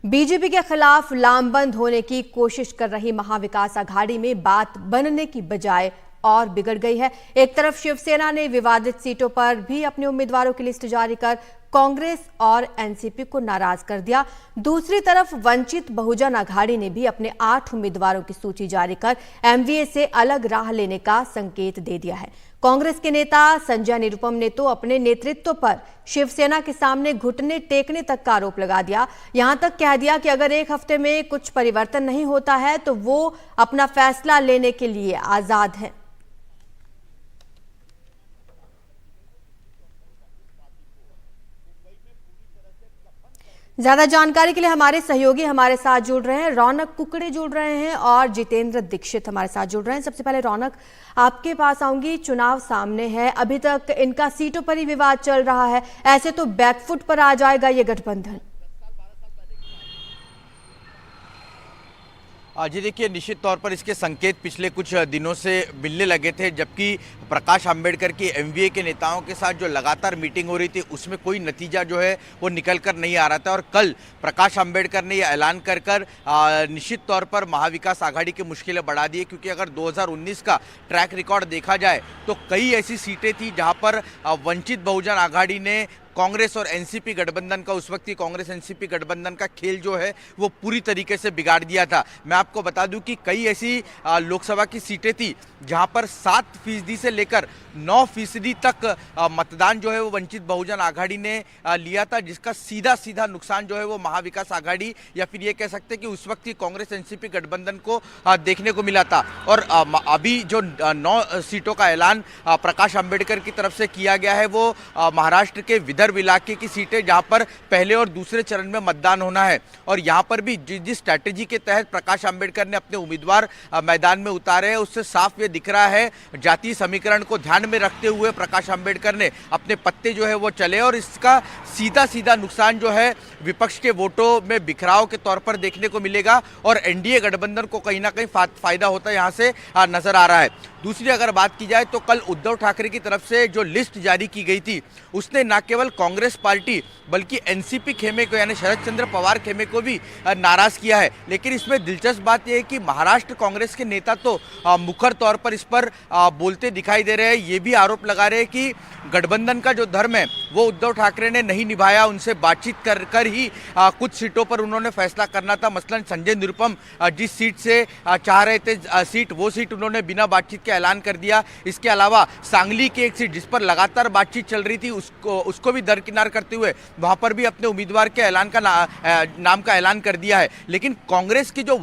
BJP के खिलाफ लामबंद होने की कोशिश कर रही महाविकास आघाड़ी में बात बनने की बजाय और बिगड़ गई है। एक तरफ शिवसेना ने विवादित सीटों पर भी अपने उम्मीदवारों की लिस्ट जारी कर कांग्रेस और एनसीपी को नाराज कर दिया। दूसरी तरफ वंचित बहुजन आघाड़ी ने भी अपने 8 उम्मीदवारों की सूची जारी कर एमवीए से अलग राह लेने का संकेत दे दिया है। कांग्रेस के नेता संजय निरुपम ने तो अपने नेतृत्व पर शिवसेना के सामने घुटने टेकने तक का आरोप लगा दिया। यहां तक कह दिया कि अगर एक हफ्ते में कुछ परिवर्तन नहीं होता है तो वो अपना फैसला लेने के लिए आजाद है। ज्यादा जानकारी के लिए हमारे सहयोगी हमारे साथ जुड़ रहे हैं, रौनक कुकड़े जुड़ रहे हैं और जितेंद्र दीक्षित हमारे साथ जुड़ रहे हैं। सबसे पहले रौनक, आपके पास आऊंगी। चुनाव सामने है, अभी तक इनका सीटों पर ही विवाद चल रहा है, ऐसे तो बैकफुट पर आ जाएगा ये गठबंधन। जी देखिए, निश्चित तौर पर इसके संकेत पिछले कुछ दिनों से मिलने लगे थे, जबकि प्रकाश अंबेडकर की एमवीए के नेताओं के साथ जो लगातार मीटिंग हो रही थी उसमें कोई नतीजा जो है वो निकल कर नहीं आ रहा था। और कल प्रकाश अंबेडकर ने यह ऐलान कर निश्चित तौर पर महाविकास आघाड़ी की मुश्किलें बढ़ा दी, क्योंकि अगर 2019 का ट्रैक रिकॉर्ड देखा जाए तो कई ऐसी सीटें थी जहां पर वंचित बहुजन आघाड़ी ने कांग्रेस और एनसीपी गठबंधन का, उस वक्त की कांग्रेस एनसीपी गठबंधन का खेल जो है वो पूरी तरीके से बिगाड़ दिया था। मैं आपको बता दूं कि कई ऐसी लोकसभा की सीटें थी जहां पर 7% से लेकर 9% तक मतदान जो है वो वंचित बहुजन आघाड़ी ने लिया था, जिसका सीधा सीधा नुकसान जो है वो महाविकास आघाड़ी या फिर ये कह सकते हैं कि उस वक्त की कांग्रेस एनसीपी गठबंधन को देखने को मिला था। और अभी जो 9 सीटों का ऐलान प्रकाश अंबेडकर की तरफ से किया गया है वो महाराष्ट्र के विदर्भ इलाके की सीटें, जहां पर पहले और दूसरे चरण में मतदान होना है। और यहां पर भी जिस स्ट्रैटेजी के तहत प्रकाश अंबेडकर ने अपने उम्मीदवार मैदान में उतारे हैं उससे साफ ये दिख रहा है, जातीय समीकरण को ध्यान में रखते हुए प्रकाश अंबेडकर ने अपने पत्ते जो है वो चले, और इसका सीधा सीधा नुकसान जो है विपक्ष के वोटों में बिखराव के तौर पर देखने को मिलेगा और एनडीए गठबंधन को कहीं ना कहीं फायदा होता है यहाँ से नजर आ रहा है। दूसरी अगर बात की जाए तो कल उद्धव ठाकरे की तरफ से जो लिस्ट जारी की गई थी उसने न केवल कांग्रेस पार्टी बल्कि एनसीपी खेमे को यानी शरद चंद्र पवार खेमे को भी नाराज किया है। लेकिन इसमें दिलचस्प बात यह है कि महाराष्ट्र कांग्रेस के नेता तो मुखर तौर पर इस पर बोलते दिखाई दे रहे हैं, ये भी आरोप लगा रहे हैं कि गठबंधन का जो धर्म है वो उद्धव ठाकरे ने नहीं निभाया, उनसे बातचीत कर ही कुछ सीटों पर उन्होंने फैसला करना था। मसलन संजय निरुपम जिस सीट से चाह रहे थे सीट, वो सीट उन्होंने बिना बातचीत के ऐलान कर दिया। इसके अलावा सांगली की एक सीट जिस पर लगातार बातचीत चल रही थी उसको भी दरकिनार करते हुए वहां पर भी अपने उम्मीदवार के ऐलान का नाम का ऐलान कर दिया है। लेकिन कांग्रेस की जो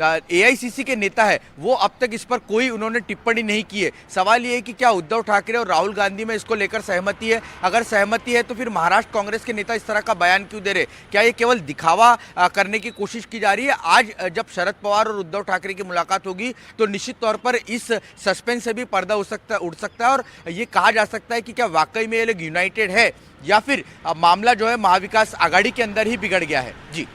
एआईसीसी के नेता है वो अब तक इस पर कोई उन्होंने टिप्पणी नहीं की है। सवाल ये है कि क्या उद्धव ठाकरे और राहुल गांधी में इसको लेकर सहमति है? अगर सहमति है तो फिर महाराष्ट्र कांग्रेस के नेता इस तरह का बयान क्यों दे रहे? क्या ये केवल दिखावा करने की कोशिश की जा रही है? आज जब शरद पवार और उद्धव ठाकरे की मुलाकात होगी तो निश्चित तौर पर इस सस्पेंस से भी पर्दा उठ सकता है और ये कहा जा सकता है कि क्या वाकई में ये लोग यूनाइटेड है या फिर मामला जो है महाविकास आघाड़ी के अंदर ही बिगड़ गया है। जी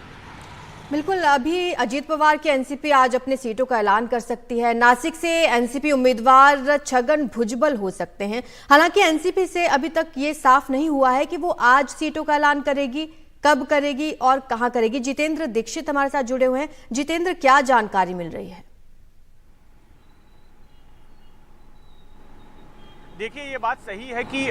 बिल्कुल, अभी अजीत पवार की एनसीपी आज अपने सीटों का ऐलान कर सकती है। नासिक से एनसीपी उम्मीदवार छगन भुजबल हो सकते हैं। हालांकि एनसीपी से अभी तक ये साफ नहीं हुआ है कि वो आज सीटों का ऐलान करेगी, कब करेगी और कहां करेगी। जितेंद्र दीक्षित हमारे साथ जुड़े हुए हैं। जितेंद्र, क्या जानकारी मिल रही है? देखिए, ये बात सही है कि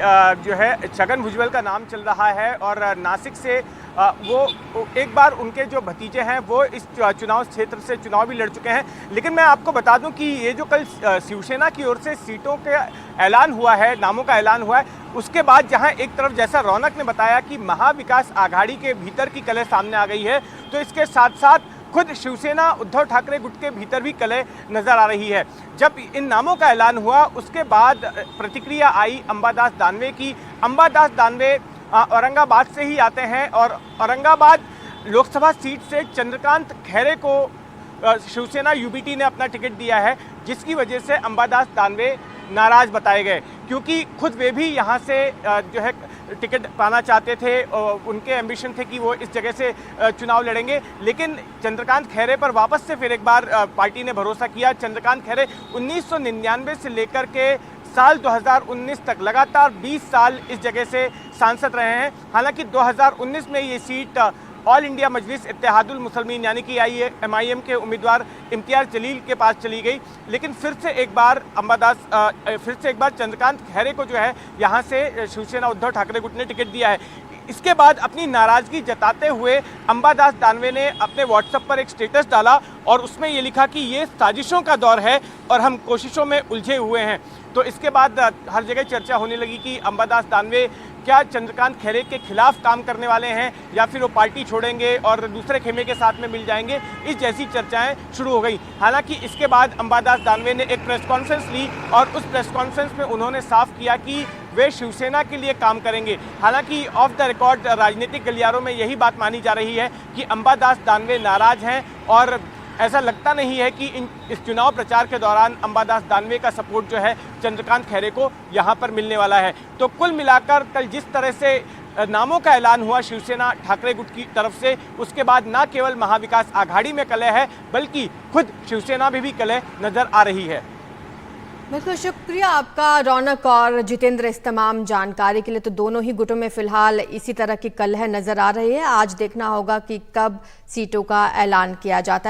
जो है छगन भुजबल का नाम चल रहा है और नासिक से वो एक बार उनके जो भतीजे हैं वो इस चुनाव क्षेत्र से चुनाव भी लड़ चुके हैं। लेकिन मैं आपको बता दूं कि ये जो कल शिवसेना की ओर से सीटों के ऐलान हुआ है, नामों का ऐलान हुआ है, उसके बाद जहां एक तरफ जैसा रौनक ने बताया कि महाविकास आघाड़ी के भीतर की कलह सामने आ गई है, तो इसके साथ साथ खुद शिवसेना उद्धव ठाकरे गुट के भीतर भी कलह नजर आ रही है। जब इन नामों का ऐलान हुआ उसके बाद प्रतिक्रिया आई अंबादास दानवे की। अंबादास दानवे औरंगाबाद से ही आते हैं और औरंगाबाद लोकसभा सीट से चंद्रकांत खैरे को शिवसेना यूबीटी ने अपना टिकट दिया है, जिसकी वजह से अंबादास दानवे नाराज बताए गए, क्योंकि खुद वे भी यहाँ से जो है टिकट पाना चाहते थे। उनके एम्बिशन थे कि वो इस जगह से चुनाव लड़ेंगे। लेकिन चंद्रकांत खैरे पर वापस से फिर एक बार पार्टी ने भरोसा किया। चंद्रकांत खैरे 1999 से लेकर के साल 2019 तक लगातार 20 साल इस जगह से सांसद रहे हैं। हालांकि 2019 में ये सीट ऑल इंडिया मजलिस इत्तेहादुल मुसलमीन यानी कि MIM के उम्मीदवार इम्तियाज जलील के पास चली गई। लेकिन फिर से एक बार चंद्रकांत खैरे को जो है यहाँ से शिवसेना उद्धव ठाकरे गुट ने टिकट दिया है। इसके बाद अपनी नाराजगी जताते हुए अंबादास दानवे ने अपने व्हाट्सएप पर एक स्टेटस डाला और उसमें ये लिखा कि ये साजिशों का दौर है और हम कोशिशों में उलझे हुए हैं। तो इसके बाद हर जगह चर्चा होने लगी कि अंबादास दानवे क्या चंद्रकांत खैरे के खिलाफ काम करने वाले हैं या फिर वो पार्टी छोड़ेंगे और दूसरे खेमे के साथ में मिल जाएंगे, इस जैसी चर्चाएं शुरू हो गई। हालांकि इसके बाद अंबादास दानवे ने एक प्रेस कॉन्फ्रेंस ली और उस प्रेस कॉन्फ्रेंस में उन्होंने साफ किया कि वे शिवसेना के लिए काम करेंगे। हालांकि ऑफ द रिकॉर्ड राजनीतिक गलियारों में यही बात मानी जा रही है कि अंबादास दानवे नाराज हैं और ऐसा लगता नहीं है कि इस चुनाव प्रचार के दौरान अंबादास दानवे का सपोर्ट जो है चंद्रकांत खैरे को यहाँ पर मिलने वाला है। तो कुल मिलाकर कल जिस तरह से नामों का ऐलान हुआ शिवसेना ठाकरे गुट की तरफ से, उसके बाद न केवल महाविकास आघाड़ी में कलह है बल्कि खुद शिवसेना में भी कलह नजर आ रही है। बिल्कुल, शुक्रिया आपका रौनक और जितेंद्र इस तमाम जानकारी के लिए। तो दोनों ही गुटों में फिलहाल इसी तरह की कलह नजर आ रही है। आज देखना होगा कि कब सीटों का ऐलान किया जाता है।